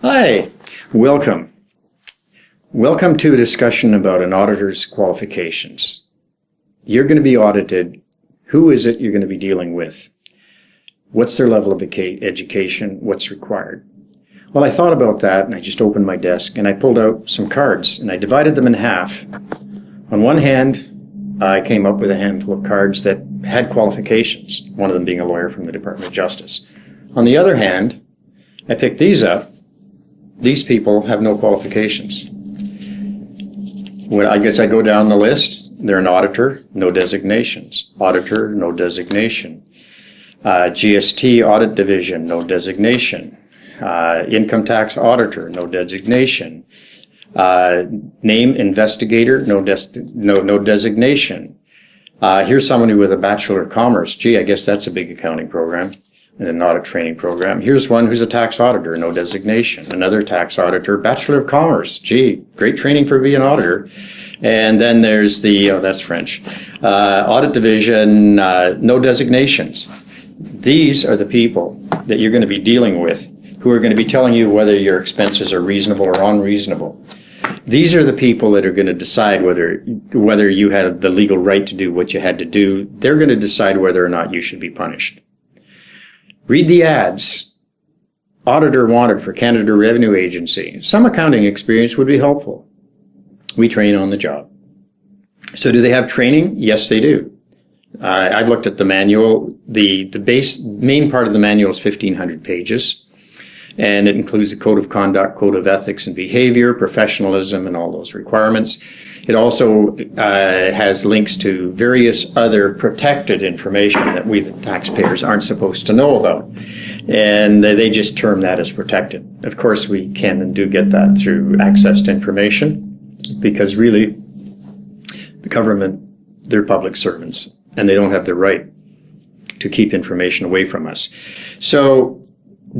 Hi, welcome. Welcome to a discussion about an auditor's qualifications. You're going to be audited. Who is it you're going to be dealing with? What's their level of education? What's required? Well, I thought about that and I just opened my desk and I pulled out some cards and I divided them in half. On one hand, I came up with a handful of cards that had qualifications, one of them being a lawyer from the Department of Justice. On the other hand, I picked these up. These people have no qualifications. Well, I guess I go down the list. They're an auditor, no designations. Auditor, no designation. GST Audit Division, no designation. Income Tax Auditor, no designation. Name Investigator, no designation. Here's somebody with a Bachelor of Commerce. Gee, I guess that's a big accounting program and an audit training program. Here's one who's a tax auditor, no designation. Another tax auditor, Bachelor of Commerce. Gee, great training for being an auditor. And then there's the, that's French, Audit Division, no designations. These are the people that you're going to be dealing with who are going to be telling you whether your expenses are reasonable or unreasonable. These are the people that are going to decide whether you had the legal right to do what you had to do. They're going to decide whether or not you should be punished. Read the ads. Auditor wanted for Canada Revenue Agency. Some accounting experience would be helpful. We train on the job. So do they have training? Yes, they do. I've looked at the manual. The main part of the manual is 1,500 pages. And it includes a code of conduct, code of ethics and behavior, professionalism, and all those requirements. It also has links to various other protected information that we, the taxpayers, aren't supposed to know about. And they just term that as protected. Of course, we can and do get that through access to information, because really, the government, they're public servants, and they don't have the right to keep information away from us. So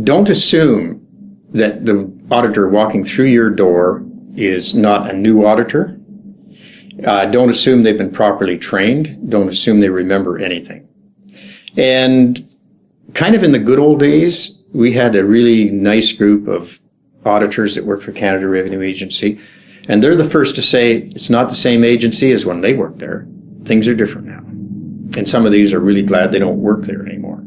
don't assume that the auditor walking through your door is not a new auditor. Don't assume they've been properly trained. Don't assume they remember anything. And kind of in the good old days, we had a really nice group of auditors that worked for Canada Revenue Agency, and they're the first to say it's not the same agency as when they worked there. Things are different now. And some of these are really glad they don't work there anymore.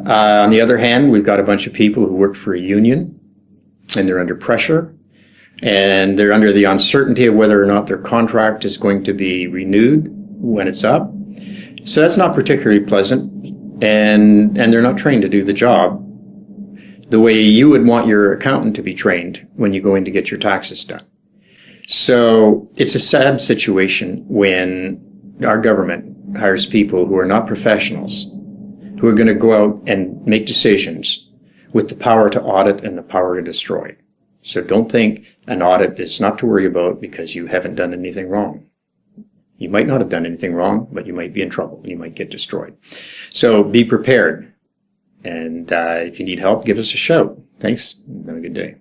On the other hand, we've got a bunch of people who work for a union, and they're under pressure, and they're under the uncertainty of whether or not their contract is going to be renewed when it's up. So that's not particularly pleasant, and they're not trained to do the job the way you would want your accountant to be trained when you go in to get your taxes done. So it's a sad situation when our government hires people who are not professionals, who are going to go out and make decisions with the power to audit and the power to destroy. So don't think an audit is not to worry about because you haven't done anything wrong. You might not have done anything wrong, but you might be in trouble and you might get destroyed. So be prepared. And if you need help, give us a shout. Thanks. Have a good day.